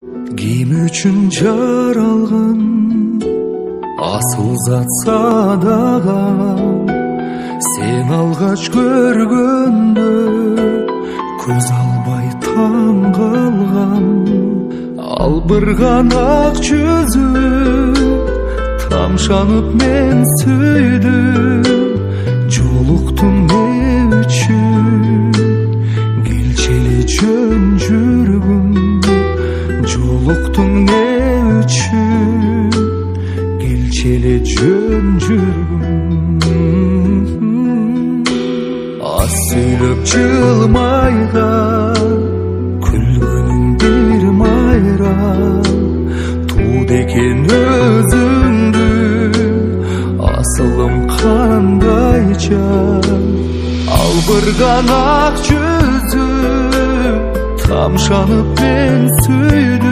Ким үчүн жаралган асыл зат садаган, сен алгач көргөндө көз албай таң калган. Албырган ак жүзү тамшанып мен сүйдүм, жолуктум не үчүн келчи эле жөн жүргүм. Жолуктум не үчүн келчи эле жөн жүргүм. Аз сүйлөп жылмайган күлгөнүң бир майрам, тууда экен өзүңдү асылым кандайча. Албырган ак жүзү тамшанып мен сүйдүм,